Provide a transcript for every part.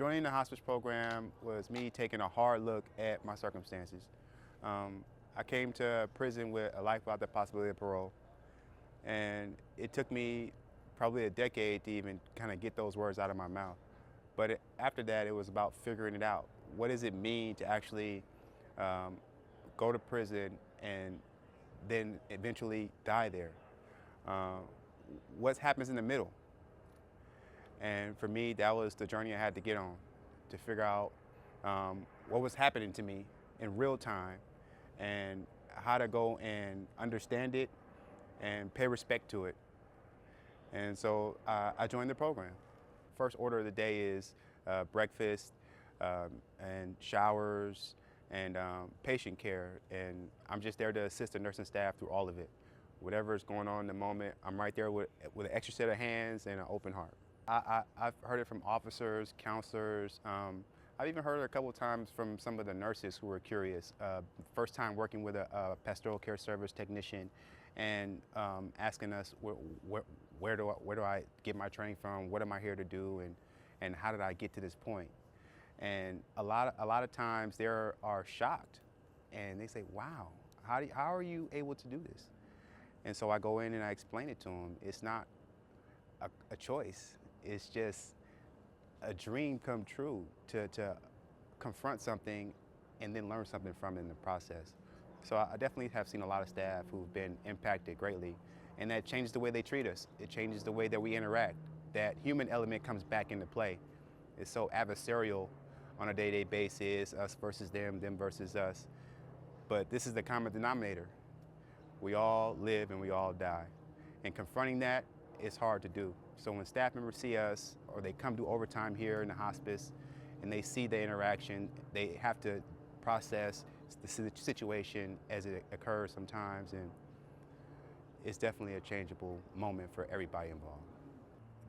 Joining the hospice program was me taking a hard look at my circumstances. I came to prison with a life without the possibility of parole, and it took me probably a decade to even kind of get those words out of my mouth. But after that, it was about figuring it out. What does it mean to actually go to prison and then eventually die there? What happens in the middle? And for me, that was the journey I had to get on, to figure out what was happening to me in real time and how to go and understand it and pay respect to it. And so I joined the program. First order of the day is breakfast and showers and patient care. And I'm just there to assist the nursing staff through all of it. Whatever is going on in the moment, I'm right there with an extra set of hands and an open heart. I've heard it from officers, counselors. I've even heard it a couple of times from some of the nurses who were curious. First time working with a pastoral care service technician and asking us where do I get my training from? What am I here to do? And how did I get to this point? And a lot of times they are shocked and they say, wow, how are you able to do this? And so I go in and I explain it to them. It's not a choice. It's just a dream come true to confront something and then learn something from it in the process. So I definitely have seen a lot of staff who've been impacted greatly, and that changes the way they treat us. It changes the way that we interact. That human element comes back into play. It's so adversarial on a day-to-day basis, us versus them versus us. But this is the common denominator. We all live and we all die. And confronting that is hard to do. So when staff members see us or they come do overtime here in the hospice and they see the interaction, they have to process the situation as it occurs sometimes, and it's definitely a changeable moment for everybody involved.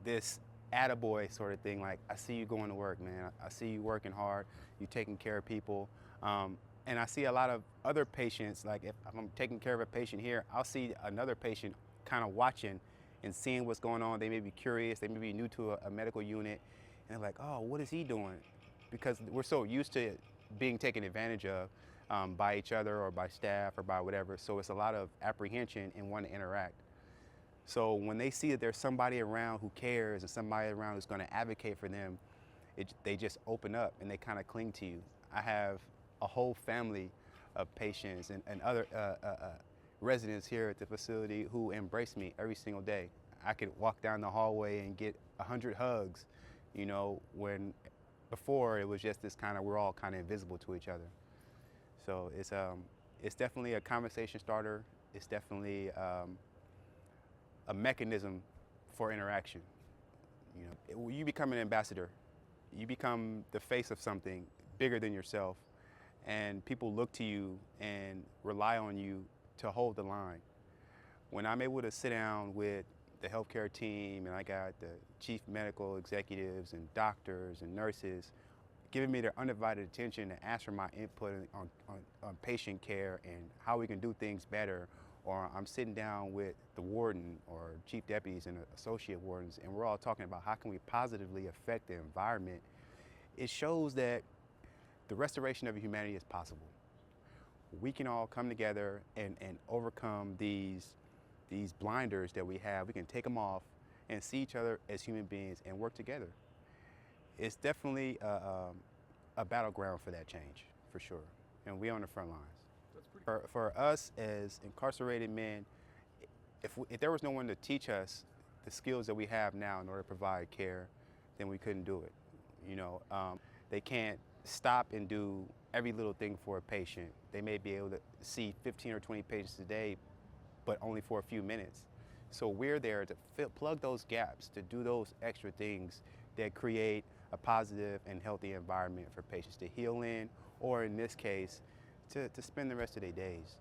This attaboy sort of thing, like, I see you going to work, man. I see you working hard, you taking care of people. And I see a lot of other patients, like if I'm taking care of a patient here, I'll see another patient kind of watching and seeing what's going on. They may be curious, they may be new to a medical unit, and they're like, oh, what is he doing? Because we're so used to being taken advantage of by each other or by staff or by whatever, so it's a lot of apprehension and wanting to interact. So when they see that there's somebody around who cares and somebody around who's gonna advocate for them, they just open up and they kind of cling to you. I have a whole family of patients and other residents here at the facility who embrace me every single day. I could walk down the hallway and get 100 hugs, you know, when before it was just this kind of, we're all kind of invisible to each other. So it's definitely a conversation starter. It's definitely a mechanism for interaction. You know, you become an ambassador. You become the face of something bigger than yourself, and people look to you and rely on you to hold the line. When I'm able to sit down with the healthcare team and I got the chief medical executives and doctors and nurses giving me their undivided attention to ask for my input on patient care and how we can do things better, or I'm sitting down with the warden or chief deputies and associate wardens and we're all talking about how can we positively affect the environment, it shows that the restoration of humanity is possible. We can all come together and overcome these blinders that we have. We can take them off and see each other as human beings and work together. It's definitely a battleground for that change, for sure. And we're on the front lines. For us as incarcerated men, if there was no one to teach us the skills that we have now in order to provide care, then we couldn't do it. You know, they can't stop and do every little thing for a patient. They may be able to see 15 or 20 patients a day, but only for a few minutes. So we're there to plug those gaps, to do those extra things that create a positive and healthy environment for patients to heal in, or in this case, to spend the rest of their days.